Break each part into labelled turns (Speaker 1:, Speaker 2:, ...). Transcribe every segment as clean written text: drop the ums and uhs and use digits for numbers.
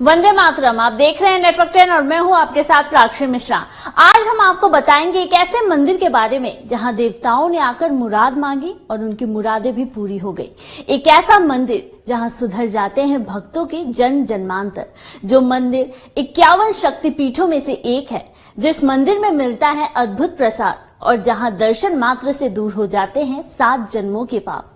Speaker 1: वंदे मातरम। आप देख रहे हैं नेटवर्क 10 और मैं हूं आपके साथ प्राक्षी मिश्रा। आज हम आपको बताएंगे एक ऐसे मंदिर के बारे में जहां देवताओं ने आकर मुराद मांगी और उनकी मुरादें भी पूरी हो गई। एक ऐसा मंदिर जहां सुधर जाते हैं भक्तों के जन्म जन्मांतर। जो मंदिर 51 शक्तिपीठों में से एक है, जिस मंदिर में मिलता है अद्भुत प्रसाद और जहां दर्शन मात्र से दूर हो जाते हैं 7 जन्मों के पाप।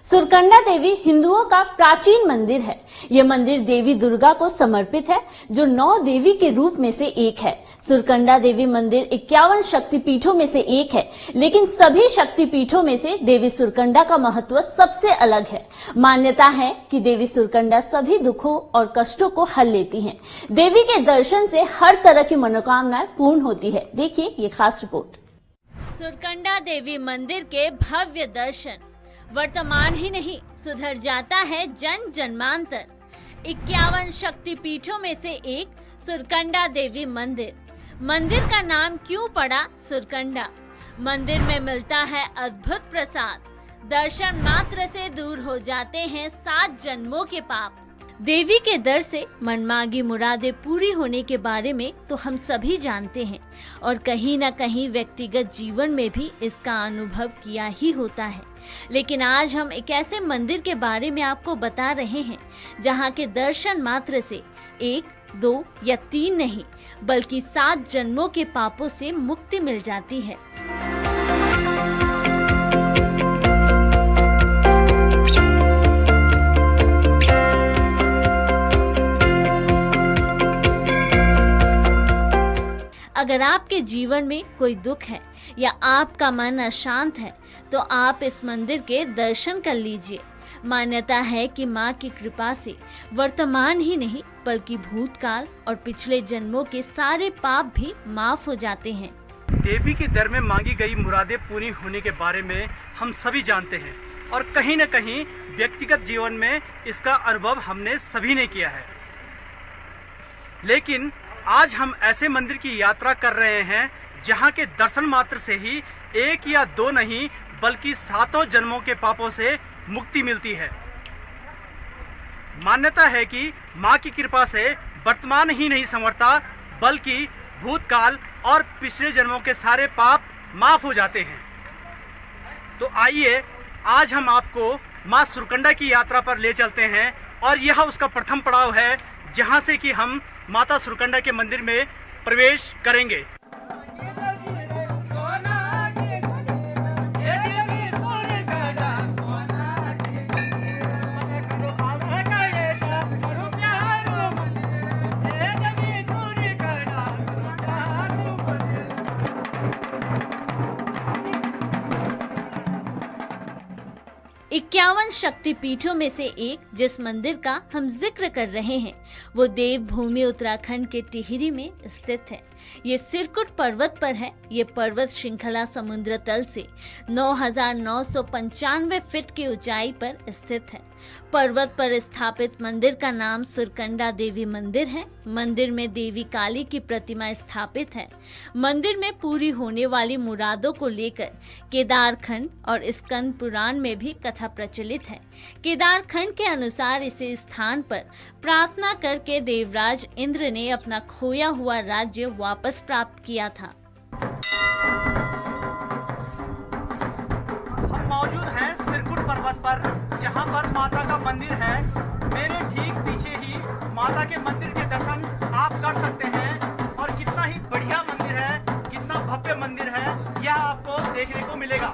Speaker 1: सुरकंडा देवी हिंदुओं का प्राचीन मंदिर है। यह मंदिर देवी दुर्गा को समर्पित है, जो 9 देवी के रूप में से एक है। सुरकंडा देवी मंदिर 51 शक्तिपीठों में से एक है, लेकिन सभी शक्तिपीठों में से देवी सुरकंडा का महत्व सबसे अलग है। मान्यता है कि देवी सुरकंडा सभी दुखों और कष्टों को हल लेती हैं। देवी के दर्शन से हर तरह की मनोकामनाएं पूर्ण होती है। देखिए ये खास रिपोर्ट। सुरकंडा देवी मंदिर के भव्य दर्शन। वर्तमान ही नहीं, सुधर जाता है जन्म जन्मांतर। 51 शक्तिपीठों में से एक सुरकंडा देवी मंदिर। मंदिर का नाम क्यों पड़ा सुरकंडा? मंदिर में मिलता है अद्भुत प्रसाद। दर्शन मात्र से दूर हो जाते हैं 7 जन्मों के पाप। देवी के दर से मनमांगी मुरादें पूरी होने के बारे में तो हम सभी जानते हैं और कहीं न कहीं व्यक्तिगत जीवन में भी इसका अनुभव किया ही होता है। लेकिन आज हम एक ऐसे मंदिर के बारे में आपको बता रहे हैं जहां के दर्शन मात्र से 1, 2 या 3 नहीं, बल्कि 7 जन्मों के पापों से मुक्ति मिल जाती है। अगर आपके जीवन में कोई दुख है या आपका मन अशांत है, तो आप इस मंदिर के दर्शन कर लीजिए। मान्यता है कि मां की कृपा से वर्तमान ही नहीं, बल्कि भूतकाल और पिछले जन्मों के सारे पाप भी माफ हो जाते हैं।
Speaker 2: देवी के दर में मांगी गई मुरादें पूरी होने के बारे में हम सभी जानते हैं और कहीं न कहीं व्यक्तिगत जीवन में इसका अनुभव हमने सभी ने किया है। लेकिन आज हम ऐसे मंदिर की यात्रा कर रहे हैं जहां के दर्शन मात्र से ही 1 या 2 नहीं, बल्कि 7 जन्मों के पापों से मुक्ति मिलती है। मान्यता है कि मां की कृपा से वर्तमान ही नहीं संवरता, बल्कि भूतकाल और पिछले जन्मों के सारे पाप माफ हो जाते हैं। तो आइए आज हम आपको मां सुरकंडा की यात्रा पर ले चलते हैं और यह उसका प्रथम पड़ाव है, जहां से कि हम माता सुरकंडा के मंदिर में प्रवेश करेंगे।
Speaker 1: इक्यावन शक्तिपीठों में से एक जिस मंदिर का हम जिक्र कर रहे हैं, वो देवभूमि उत्तराखंड के टिहरी में स्थित है। ये सिरकुट पर्वत पर है। ये पर्वत श्रृंखला समुद्र तल से 9,995 फीट की ऊंचाई पर स्थित है। पर्वत पर स्थापित मंदिर का नाम सुरकंडा देवी मंदिर है। मंदिर में देवी काली की प्रतिमा स्थापित है। मंदिर में पूरी होने वाली मुरादों को लेकर केदारखंड और स्कंद पुराण में भी कथा प्रचलित है। केदारखंड के अनुसार इसी स्थान पर प्रार्थना करके देवराज इंद्र ने अपना खोया हुआ राज्य वापस प्राप्त किया था।
Speaker 2: हम मौजूद हैं सिरकुट पर्वत पर, जहां पर माता का मंदिर है। मेरे ठीक पीछे ही माता के मंदिर के दर्शन आप कर सकते हैं और कितना ही बढ़िया मंदिर है, कितना भव्य मंदिर है, यह आपको देखने को मिलेगा।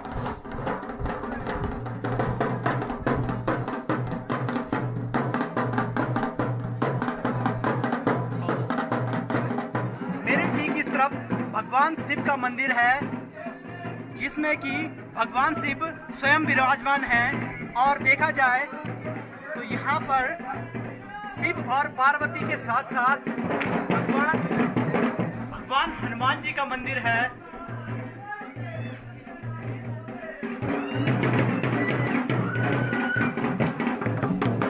Speaker 2: मेरे ठीक इस तरफ भगवान शिव का मंदिर है, जिसमें कि भगवान शिव स्वयं विराजमान हैं। और देखा जाए तो यहाँ पर शिव और पार्वती के साथ साथ भगवान हनुमान जी का मंदिर है।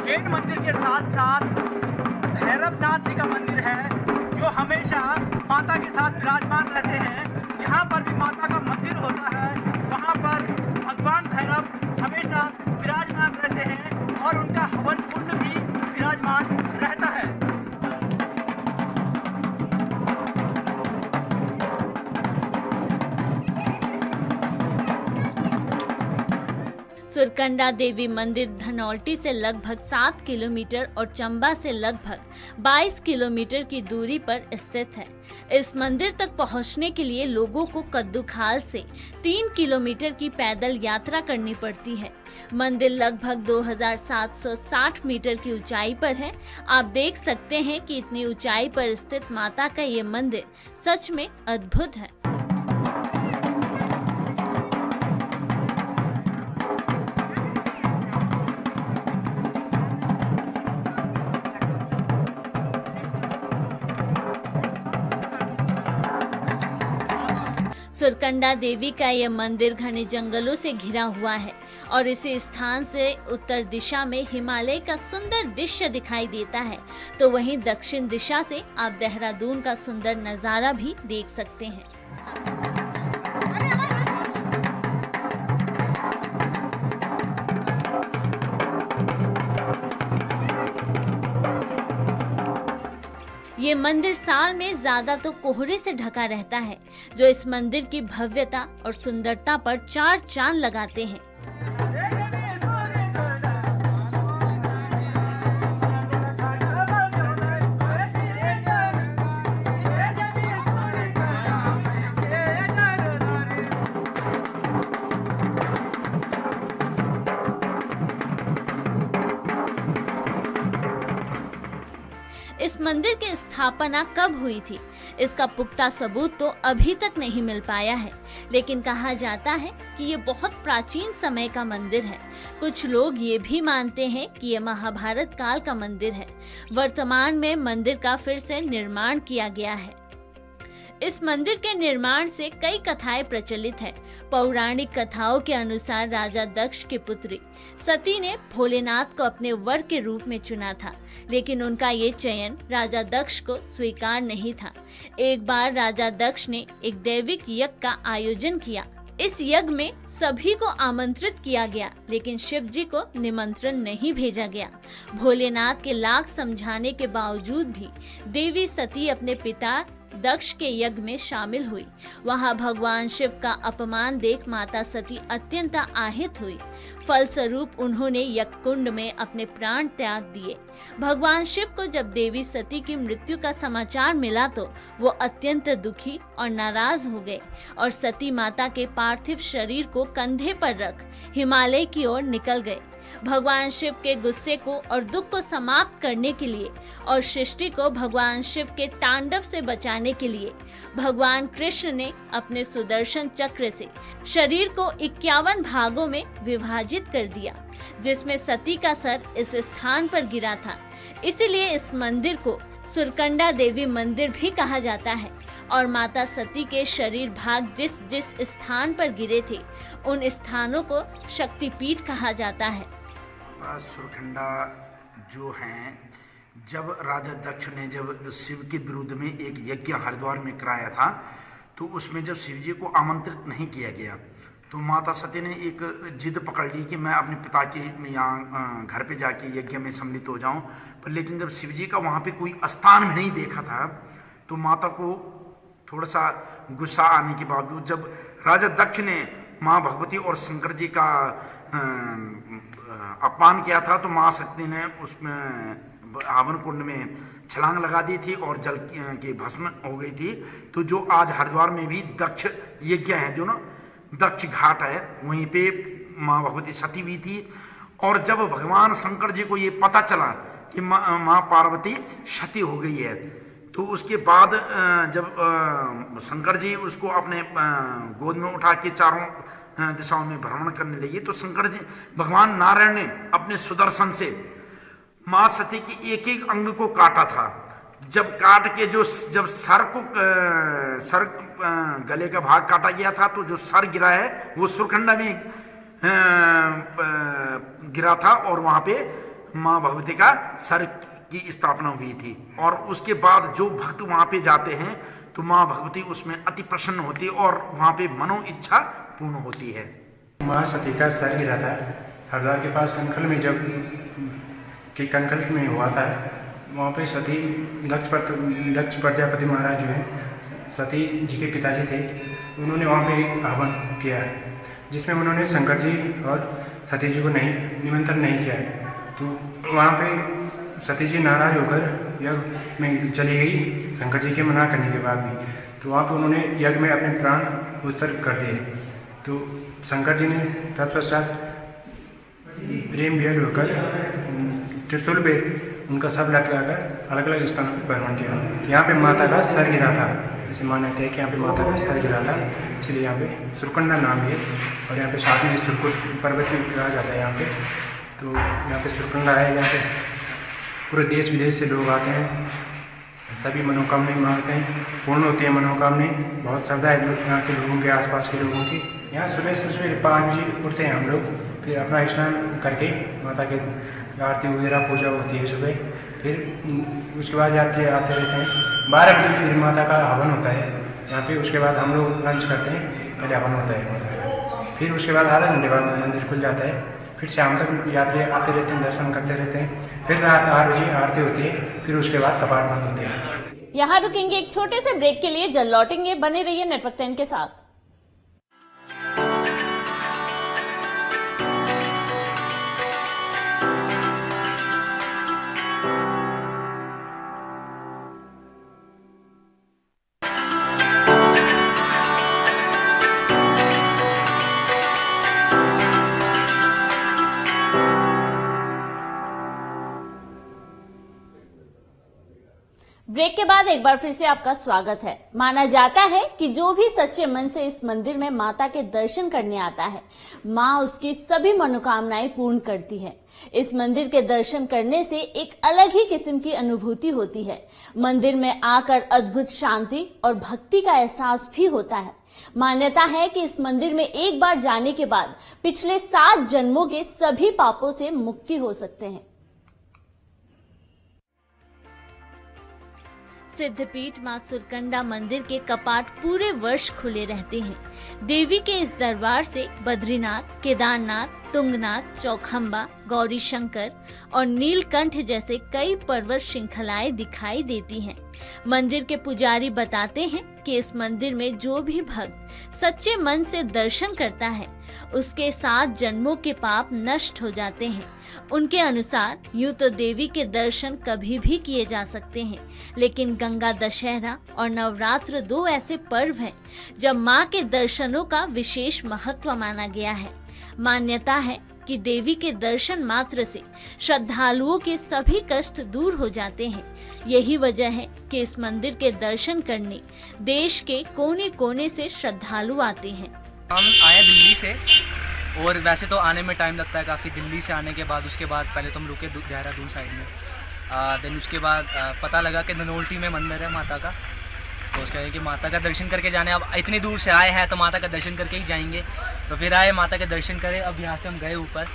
Speaker 2: मेन मंदिर के साथ साथ भैरवनाथ जी का मंदिर है, जो हमें हमेशा माता के साथ विराजमान रहते हैं। जहाँ पर भी माता का मंदिर होता है वहाँ पर भगवान भैरव हमेशा विराजमान रहते हैं और उनका हवन कुंड भी विराजमान रहता है।
Speaker 1: सुरकंडा देवी मंदिर धनौल्टी से लगभग 7 किलोमीटर और चंबा से लगभग 22 किलोमीटर की दूरी पर स्थित है। इस मंदिर तक पहुंचने के लिए लोगों को कद्दूखाल से 3 किलोमीटर की पैदल यात्रा करनी पड़ती है। मंदिर लगभग 2760 मीटर की ऊंचाई पर है। आप देख सकते हैं कि इतनी ऊंचाई पर स्थित माता का ये मंदिर सच में अद्भुत है। सुरकंडा देवी का यह मंदिर घने जंगलों से घिरा हुआ है और इसी स्थान से उत्तर दिशा में हिमालय का सुंदर दृश्य दिखाई देता है, तो वहीं दक्षिण दिशा से आप देहरादून का सुंदर नजारा भी देख सकते हैं। ये मंदिर साल में ज्यादा तो कोहरे से ढका रहता है, जो इस मंदिर की भव्यता और सुंदरता पर 4 चांद लगाते हैं। इस मंदिर की स्थापना कब हुई थी, इसका पुख्ता सबूत तो अभी तक नहीं मिल पाया है, लेकिन कहा जाता है कि ये बहुत प्राचीन समय का मंदिर है। कुछ लोग ये भी मानते हैं कि ये महाभारत काल का मंदिर है। वर्तमान में मंदिर का फिर से निर्माण किया गया है। इस मंदिर के निर्माण से कई कथाएं प्रचलित है। पौराणिक कथाओं के अनुसार राजा दक्ष की पुत्री सती ने भोलेनाथ को अपने वर के रूप में चुना था, लेकिन उनका ये चयन राजा दक्ष को स्वीकार नहीं था। एक बार राजा दक्ष ने एक दैविक यज्ञ का आयोजन किया। इस यज्ञ में सभी को आमंत्रित किया गया, लेकिन शिव जी को निमंत्रण नहीं भेजा गया। भोलेनाथ के लाख समझाने के बावजूद भी देवी सती अपने पिता दक्ष के यज्ञ में शामिल हुई। वहां भगवान शिव का अपमान देख माता सती अत्यंत आहत हुई। फलस्वरूप उन्होंने यज्ञ कुंड में अपने प्राण त्याग दिए। भगवान शिव को जब देवी सती की मृत्यु का समाचार मिला तो वो अत्यंत दुखी और नाराज हो गए और सती माता के पार्थिव शरीर को कंधे पर रख हिमालय की ओर निकल गए। भगवान शिव के गुस्से को और दुख को समाप्त करने के लिए और सृष्टि को भगवान शिव के तांडव से बचाने के लिए भगवान कृष्ण ने अपने सुदर्शन चक्र से शरीर को 51 भागों में विभाजित कर दिया, जिसमें सती का सर इस स्थान पर गिरा था। इसीलिए इस मंदिर को सुरकंडा देवी मंदिर भी कहा जाता है और माता सती के शरीर भाग जिस जिस स्थान पर गिरे थे उन स्थानों को शक्तिपीठ कहा जाता है।
Speaker 3: सुरकंडा जो हैं, जब राजा दक्ष ने जब शिव के विरुद्ध में एक यज्ञ हरिद्वार में कराया था, तो उसमें जब शिव जी को आमंत्रित नहीं किया गया, तो माता सती ने एक जिद पकड़ ली कि मैं अपने पिता के यहाँ घर पे जाके यज्ञ में सम्मिलित हो जाऊं। पर लेकिन जब शिव जी का वहाँ पे कोई स्थान भी नहीं देखा था, तो माता को थोड़ा सा गुस्सा आने के बावजूद जब राजा दक्ष ने माँ भगवती और शंकर जी का अपमान किया था, तो माँ शक्ति ने उसमें हवन कुंड में छलांग लगा दी थी और जल की भस्म हो गई थी। तो जो आज हरिद्वार में भी दक्ष यज्ञ है, जो ना दक्ष घाट है, वहीं पे माँ भगवती सती हुई थी। और जब भगवान शंकर जी को ये पता चला कि माँ पार्वती सती हो गई है, तो उसके बाद जब शंकर जी उसको अपने गोद में उठा के चारों दिशाओं में भ्रमण करने लगी, तो शंकर जी भगवान नारायण ने अपने सुदर्शन से माँ सती की एक एक अंग को काटा था। जब काट के जब सर गले का भाग काटा गया था, तो जो सर गिरा है वो सुरकंडा में गिरा था और वहां पे माँ भगवती का सर की स्थापना हुई थी। और उसके बाद जो भक्त वहाँ पे जाते हैं तो माँ भगवती उसमें अति प्रसन्न होती है और वहाँ पे मनो इच्छा पूर्ण होती है।
Speaker 4: माँ सती का सर गिरा था हरिद्वार के पास कनखल में, जब कि कनखल में हुआ था, वहाँ पे सती दक्ष प्रजापति महाराज जो है सती जी के पिताजी थे, उन्होंने वहाँ पे एक हवन किया जिसमें उन्होंने शंकर जी और सती जी को निमंत्रण नहीं किया। तो वहाँ पे सती जी नाराज होकर यज्ञ में चली गई शंकर जी के मना करने के बाद भी। तो वहाँ पे उन्होंने यज्ञ में अपने प्राण उत्सर्ग कर दिए। तो शंकर जी ने तत्पश्चात प्रेम विहल होकर त्रिशूल पे उनका सब लटकाकर अलग अलग स्थानों पर भ्रमण किया। यहाँ पे माता का सर गिरा था, जैसे मान्यता है कि यहाँ पे माता का सर गिरा था, इसलिए यहाँ पे सुरकंडा नाम है। और यहाँ पे साथ में सुरकुट पर्वत भी कहा जाता है यहाँ पे। तो यहाँ पे सुरकंडा है, यहाँ पे पूरे देश विदेश से लोग आते हैं, सभी मनोकामनाएं मांगते हैं, पूर्ण होती है मनोकामनाएं। बहुत श्रद्धा है यहाँ के लोगों के, आसपास के लोगों की। यहाँ सुबह से सवेरे 5 बजे उठते हैं हम लोग, फिर अपना स्नान करके माता के आरती वगैरह पूजा होती है सुबह। फिर उसके बाद आते रहते हैं 12 बजे, फिर माता का हवन होता है यहाँ पे। उसके बाद हम लोग लंच करते हैं, पहले हवन होता है माता का। फिर उसके बाद आधा घंटे बाद मंदिर खुल जाता है। फिर शाम तक यात्री आते रहते हैं, दर्शन करते रहते हैं। फिर रात 8 बजे आरती होती है, फिर उसके बाद कपाट बंद होते हैं।
Speaker 1: यहाँ रुकेंगे एक छोटे से ब्रेक के लिए, जल्द लौटेंगे। बने रहिए नेटवर्क 10 के साथ। ब्रेक के बाद एक बार फिर से आपका स्वागत है। माना जाता है कि जो भी सच्चे मन से इस मंदिर में माता के दर्शन करने आता है, माँ उसकी सभी मनोकामनाएं पूर्ण करती है। इस मंदिर के दर्शन करने से एक अलग ही किस्म की अनुभूति होती है। मंदिर में आकर अद्भुत शांति और भक्ति का एहसास भी होता है। मान्यता है कि इस मंदिर में एक बार जाने के बाद पिछले 7 जन्मों के सभी पापों से मुक्ति हो सकते हैं। सिद्धपीठ मां सुरकंडा मंदिर के कपाट पूरे वर्ष खुले रहते हैं। देवी के इस दरबार से बद्रीनाथ, केदारनाथ, तुंगनाथ, चौखंबा, गौरी शंकर और नीलकंठ जैसे कई पर्वत श्रृंखलाएं दिखाई देती हैं। मंदिर के पुजारी बताते हैं कि इस मंदिर में जो भी भक्त सच्चे मन से दर्शन करता है, उसके 7 जन्मों के पाप नष्ट हो जाते हैं। उनके अनुसार यूं तो देवी के दर्शन कभी भी किए जा सकते हैं, लेकिन गंगा दशहरा और नवरात्र 2 ऐसे पर्व हैं जब मां के दर्शनों का विशेष महत्व माना गया है। मान्यता है कि देवी के दर्शन मात्र से श्रद्धालुओं के सभी कष्ट दूर हो जाते हैं। यही वजह है कि इस मंदिर के दर्शन करने देश के कोने कोने से श्रद्धालु आते हैं।
Speaker 5: हम आए दिल्ली से, और वैसे तो आने में टाइम लगता है काफ़ी। दिल्ली से आने के बाद उसके बाद पहले तो हम रुके देहरादून साइड में, देन उसके बाद पता लगा कि ननोल्टी में मंदिर है माता का। तो उसका है कि माता का दर्शन करके जाने, अब इतनी दूर से आए हैं तो माता का दर्शन करके ही जाएंगे। तो फिर आए, माता के दर्शन करें। अब यहाँ से हम गए ऊपर,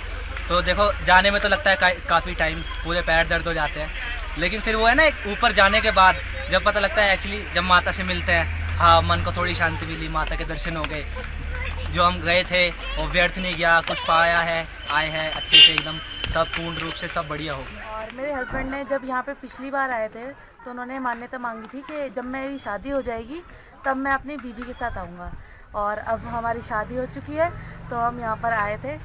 Speaker 5: तो देखो जाने में तो लगता है काफ़ी टाइम, पूरे पैर दर्द हो जाते हैं। लेकिन फिर वो है ना, एक ऊपर जाने के बाद जब पता लगता है एक्चुअली, जब माता से मिलते हैं, हाँ मन को थोड़ी शांति मिली, माता के दर्शन हो गए। जो हम गए थे वो व्यर्थ नहीं गया, कुछ पाया है, आए हैं अच्छे से, एकदम सब पूर्ण रूप से सब बढ़िया हो गया।
Speaker 6: और मेरे हस्बैंड ने जब यहाँ पे पिछली बार आए थे तो उन्होंने मान्यता मांगी थी कि जब मेरी शादी हो जाएगी तब मैं अपनी बीवी के साथ आऊँगा। और अब हमारी शादी हो चुकी है तो हम यहाँ पर आए थे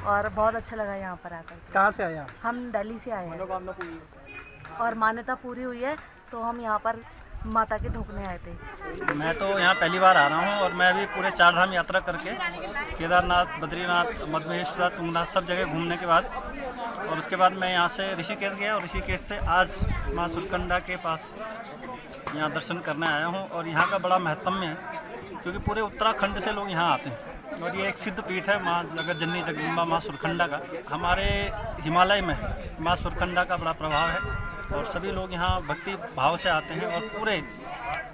Speaker 6: और बहुत अच्छा लगा यहाँ पर आकर।
Speaker 2: कहाँ से आए आप?
Speaker 6: हम दिल्ली से आए हैं और मान्यता पूरी हुई है तो हम यहाँ पर माता के ढोकने आए थे।
Speaker 7: मैं तो यहाँ पहली बार आ रहा हूँ और मैं भी पूरे 4 धाम यात्रा करके केदारनाथ, बद्रीनाथ, मधुमेश्वर, तुंगनाथ सब जगह घूमने के बाद, और उसके बाद मैं यहाँ से ऋषिकेश गया और ऋषिकेश से आज माँ सुरकंडा के पास यहाँ दर्शन करने आया हूँ। और यहाँ का बड़ा महत्वमय है क्योंकि पूरे उत्तराखंड से लोग यहाँ आते हैं और ये एक सिद्ध पीठ है माँ जगत जननी जगदम्बा माँ सुरकंडा का। हमारे हिमालय में माँ सुरकंडा का बड़ा प्रभाव है और सभी लोग यहाँ भक्ति भाव से आते हैं और पूरे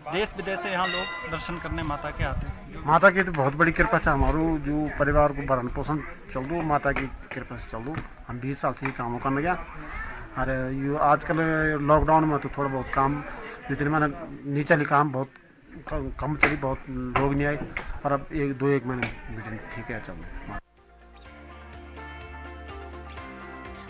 Speaker 7: देश विदेश से यहाँ लोग दर्शन करने माता के आते हैं।
Speaker 8: माता की तो बहुत बड़ी कृपा है। हमारो जो परिवार को भरण पोषण चल दो माता की कृपा से चल दो। हम 20 साल से ही कामों करने गया और ये आजकल लॉकडाउन में तो थोड़ा बहुत काम जितने मैंने नहीं चली काम बहुत कम चली, बहुत लोग नहीं आए, पर अब एक महीने मीटिंग ठीक है चल रही।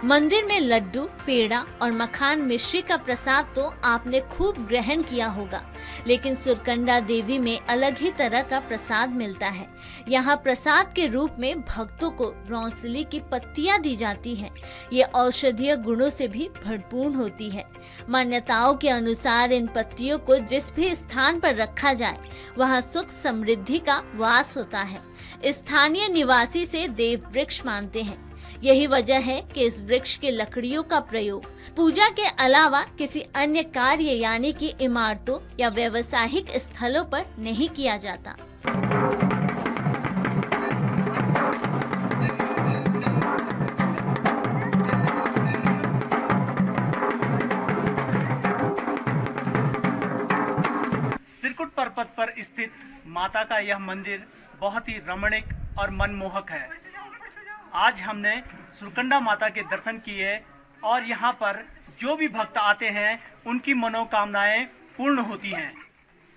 Speaker 1: मंदिर में लड्डू, पेड़ा और मखान मिश्री का प्रसाद तो आपने खूब ग्रहण किया होगा, लेकिन सुरकंडा देवी में अलग ही तरह का प्रसाद मिलता है। यहाँ प्रसाद के रूप में भक्तों को रौंसली की पत्तियां दी जाती हैं। ये औषधीय गुणों से भी भरपूर होती है। मान्यताओं के अनुसार इन पत्तियों को जिस भी स्थान पर रखा जाए वहाँ सुख समृद्धि का वास होता है। स्थानीय निवासी से देव वृक्ष मानते हैं। यही वजह है कि इस वृक्ष के लकड़ियों का प्रयोग पूजा के अलावा किसी अन्य कार्य यानी कि इमारतों या व्यावसायिक स्थलों पर नहीं किया जाता।
Speaker 2: सिरकुट पर्वत पर स्थित माता का यह मंदिर बहुत ही रमणीक और मनमोहक है। आज हमने सुरकंडा माता के दर्शन किए और यहाँ पर जो भी भक्त आते हैं उनकी मनोकामनाएं पूर्ण होती हैं।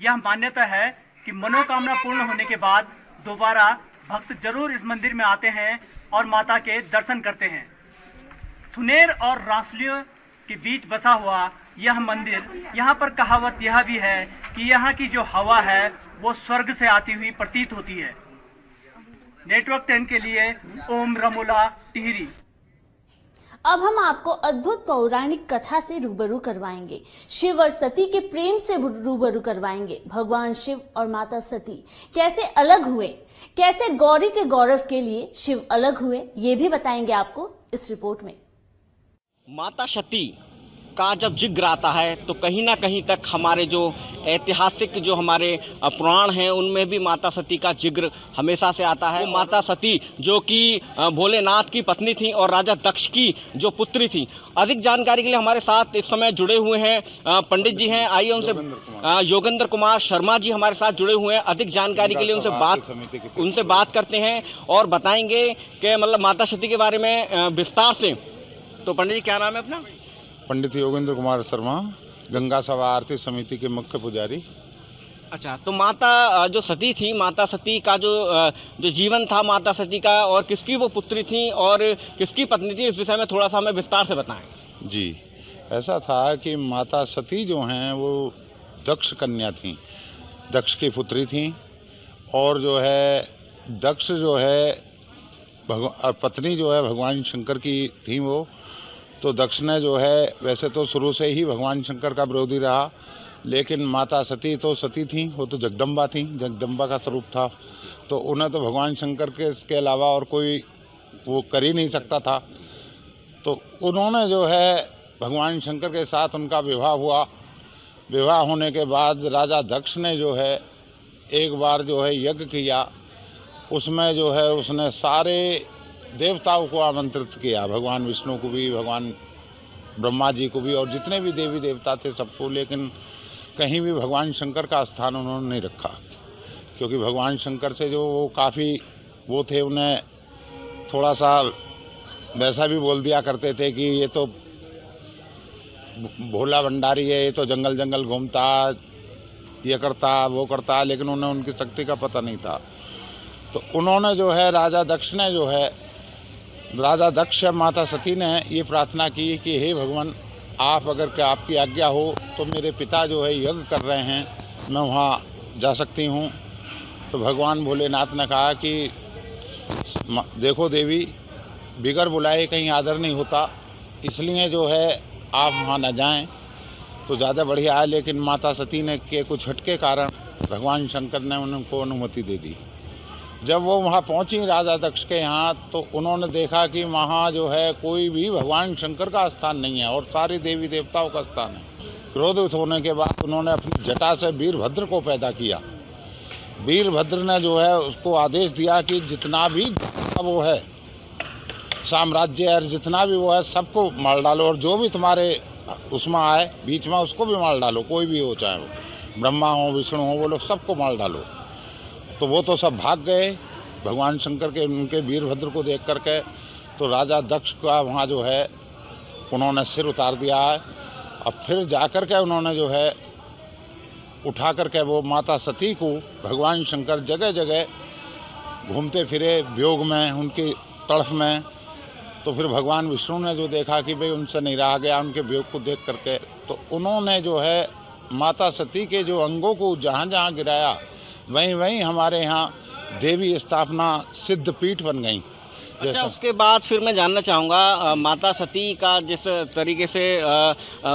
Speaker 2: यह मान्यता है कि मनोकामना पूर्ण होने के बाद दोबारा भक्त जरूर इस मंदिर में आते हैं और माता के दर्शन करते हैं। थुनेर और रांसलियों के बीच बसा हुआ यह मंदिर, यहाँ पर कहावत यह भी है कि यहाँ की जो हवा है वो स्वर्ग से आती हुई प्रतीत होती है। नेटवर्क 10 के लिए ओम रमोला टिहरी।
Speaker 1: अब हम आपको अद्भुत पौराणिक कथा से रूबरू करवाएंगे। शिव और सती के प्रेम से रूबरू करवाएंगे। भगवान शिव और माता सती कैसे अलग हुए, कैसे गौरी के गौरव के लिए शिव अलग हुए, ये भी बताएंगे आपको इस रिपोर्ट में।
Speaker 9: माता सती का जब जिक्र आता है तो कहीं ना कहीं तक हमारे जो ऐतिहासिक जो हमारे पुराण हैं उनमें भी माता सती का जिक्र हमेशा से आता है। माता सती जो कि भोलेनाथ की पत्नी थी और राजा दक्ष की जो पुत्री थी। अधिक जानकारी के लिए हमारे साथ इस समय जुड़े हुए हैं पंडित जी हैं, आइए उनसे योगेंद्र कुमार शर्मा जी हमारे साथ जुड़े हुए हैं। अधिक जानकारी के लिए उनसे बात करते हैं और बताएंगे कि मतलब माता सती के बारे में विस्तार से। तो पंडित जी क्या नाम है अपना?
Speaker 10: पंडित योगेंद्र कुमार शर्मा, गंगा सभा आरती समिति के मुख्य पुजारी।
Speaker 9: अच्छा, तो माता जो सती थी, माता सती का जो जीवन था माता सती का, और किसकी वो पुत्री थी और किसकी पत्नी थी, इस विषय में थोड़ा सा हमें विस्तार से बताएं।
Speaker 10: जी, ऐसा था कि माता सती जो हैं वो दक्ष कन्या थी, दक्ष की पुत्री थी। और जो है दक्ष जो है पत्नी जो है भगवान शंकर की थी वो। तो दक्ष ने जो है वैसे तो शुरू से ही भगवान शंकर का विरोधी रहा, लेकिन माता सती तो सती थी, वो तो जगदम्बा थी, जगदम्बा का स्वरूप था। तो उन्हें तो भगवान शंकर के इसके अलावा और कोई वो कर ही नहीं सकता था। तो उन्होंने जो है भगवान शंकर के साथ उनका विवाह हुआ। विवाह होने के बाद राजा दक्ष ने जो है एक बार जो है यज्ञ किया। उसमें जो है उसने सारे देवताओं को आमंत्रित किया, भगवान विष्णु को भी, भगवान ब्रह्मा जी को भी और जितने भी देवी देवता थे सबको। लेकिन कहीं भी भगवान शंकर का स्थान उन्होंने नहीं रखा, क्योंकि भगवान शंकर से जो वो काफ़ी वो थे, उन्हें थोड़ा सा वैसा भी बोल दिया करते थे कि ये तो भोला भंडारी है, ये तो जंगल जंगल घूमता, ये करता वो करता, लेकिन उन्हें उनकी शक्ति का पता नहीं था। तो उन्होंने जो है राजा दक्ष माता सती ने ये प्रार्थना की कि हे भगवान, आप अगर के आपकी आज्ञा हो तो मेरे पिता जो है यज्ञ कर रहे हैं, मैं वहाँ जा सकती हूँ। तो भगवान भोलेनाथ ने कहा कि देखो देवी, बिगर बुलाए कहीं आदर नहीं होता, इसलिए जो है आप वहाँ न जाएं तो ज़्यादा बढ़िया है। लेकिन माता सती ने के कुछ हटके कारण भगवान शंकर ने उनको अनुमति दे दी। जब वो वहाँ पहुँची राजा दक्ष के यहाँ, तो उन्होंने देखा कि वहाँ जो है कोई भी भगवान शंकर का स्थान नहीं है और सारी देवी देवताओं का स्थान है। क्रोधित होने के बाद उन्होंने अपनी जटा से वीरभद्र को पैदा किया। वीरभद्र ने जो है उसको आदेश दिया कि जितना भी वो है साम्राज्य और जितना भी वो है सबको मार डालो, और जो भी तुम्हारे उसमें आए बीच में उसको भी मार डालो, कोई भी हो, चाहे वो ब्रह्मा हो विष्णु हो, वो लोग सबको मार डालो। तो वो तो सब भाग गए भगवान शंकर के उनके वीरभद्र को देख करके। तो राजा दक्ष का वहाँ जो है उन्होंने सिर उतार दिया है। अब फिर जाकर के उन्होंने जो है उठा करके वो माता सती को भगवान शंकर जगह जगह घूमते फिरे वियोग में, उनकी तड़फ में। तो फिर भगवान विष्णु ने जो देखा कि भाई उनसे नहीं रहा गया उनके वियोग को देख करके, तो उन्होंने जो है माता सती के जो अंगों को जहाँ जहाँ गिराया वहीं वहीं हमारे यहाँ देवी स्थापना सिद्ध पीठ बन गई।
Speaker 9: अच्छा, उसके बाद फिर मैं जानना चाहूँगा माता सती का जिस तरीके से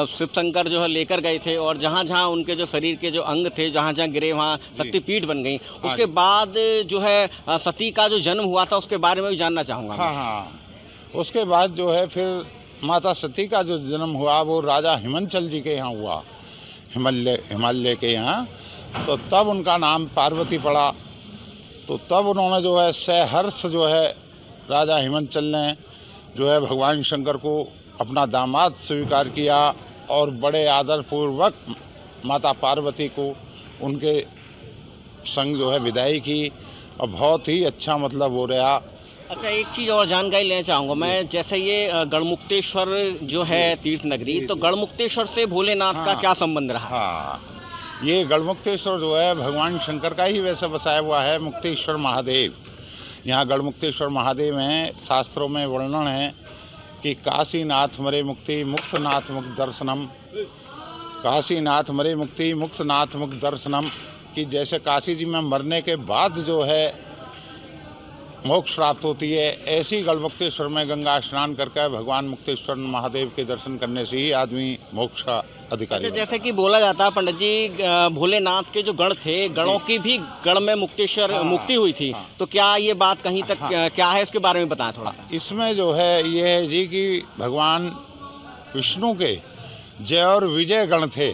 Speaker 9: शिव शंकर जो है लेकर गए थे और जहाँ जहाँ उनके जो शरीर के जो अंग थे जहाँ जहाँ गिरे वहाँ शक्तिपीठ बन गई, उसके बाद जो है सती का जो जन्म हुआ था उसके बारे में भी जानना चाहूँगा।
Speaker 10: हाँ, उसके बाद जो है फिर माता सती का जो जन्म हुआ वो राजा हिमांचल जी के यहाँ हुआ, हिमालय के यहाँ। तो तब उनका नाम पार्वती पड़ा। तो तब उन्होंने जो है सहर्ष जो है राजा हिमांचल ने जो है भगवान शंकर को अपना दामाद स्वीकार किया और बड़े आदरपूर्वक माता पार्वती को उनके संग जो है विदाई की और बहुत ही अच्छा मतलब हो रहा।
Speaker 9: अच्छा, एक चीज़ और जानकारी लेना चाहूँगा मैं, जैसे ये गढ़मुक्तेश्वर जो है तीर्थ नगरी, तो गढ़मुक्तेश्वर से भोलेनाथ का क्या संबंध रहा?
Speaker 10: हाँ, ये गढ़मुक्तेश्वर जो है भगवान शंकर का ही वैसे बसाया हुआ है, मुक्तेश्वर महादेव। यहाँ गढ़मुक्तेश्वर महादेव में शास्त्रों में वर्णन है कि काशीनाथ मरे मुक्ति मुक्त नाथ मुक्त दर्शनम, काशीनाथ मरे मुक्ति मुक्त नाथ मुक्त दर्शनम, कि जैसे काशी जी में मरने के बाद जो है मोक्ष प्राप्त होती है, ऐसी गढ़मुक्तेश्वर में गंगा स्नान करके भगवान मुक्तेश्वर महादेव के दर्शन करने से ही आदमी मोक्ष का अधिकारी।
Speaker 9: अच्छा, जैसे कि बोला जाता है पंडित जी, भोलेनाथ के जो गण थे, गणों की भी गण में मुक्तेश्वर मुक्ति हुई थी। तो क्या ये बात कहीं तक क्या है, इसके बारे में बताएं थोड़ा सा।
Speaker 10: इसमें जो है ये है जी कि भगवान विष्णु के जय और विजय गण थे,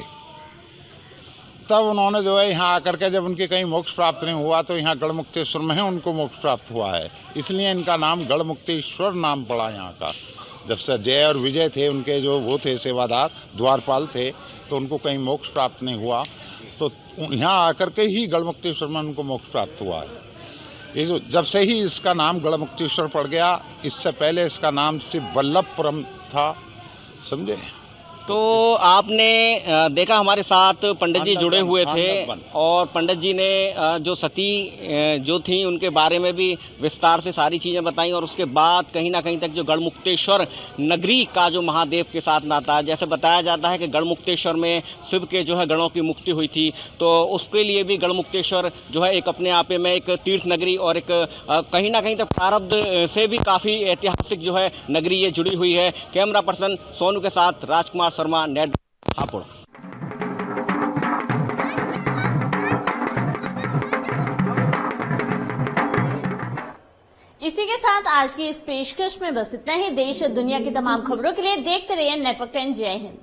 Speaker 10: तब उन्होंने जो है यहाँ आकर के जब उनके कहीं मोक्ष प्राप्त नहीं हुआ तो यहाँ गढ़मुक्तेश्वर में उनको मोक्ष प्राप्त हुआ है, इसलिए इनका नाम गढ़मुक्तेश्वर नाम पड़ा यहाँ का। जब से जय और विजय थे उनके जो वो थे सेवादार द्वारपाल थे, तो उनको कहीं मोक्ष प्राप्त नहीं हुआ तो यहाँ आकर के ही गढ़मुक्तेश्वर में उनको मोक्ष प्राप्त हुआ है। ये जो जब से ही इसका नाम गढ़मुक्तेश्वर पड़ गया, इससे पहले इसका नाम शिव वल्लभपुरम था, समझे।
Speaker 9: तो आपने देखा हमारे साथ पंडित जी जुड़े हुए थे और पंडित जी ने जो सती जो थी उनके बारे में भी विस्तार से सारी चीज़ें बताई और उसके बाद कहीं ना कहीं तक जो गढ़मुक्तेश्वर नगरी का जो महादेव के साथ नाता है, जैसे बताया जाता है कि गढ़मुक्तेश्वर में शिव के जो है गणों की मुक्ति हुई थी, तो उसके लिए भी गढ़मुक्तेश्वर जो है एक अपने आप में एक तीर्थ नगरी और एक कहीं ना कहीं तक प्रारब्ध से भी काफ़ी ऐतिहासिक जो है नगरी ये जुड़ी हुई है। कैमरा पर्सन सोनू के साथ राजकुमार शर्मा, नेट हापुड़।
Speaker 1: इसी के साथ आज की इस पेशकश में बस इतना ही। देश और दुनिया की तमाम खबरों के लिए देखते रहिए नेटवर्क 10। जय हिंद।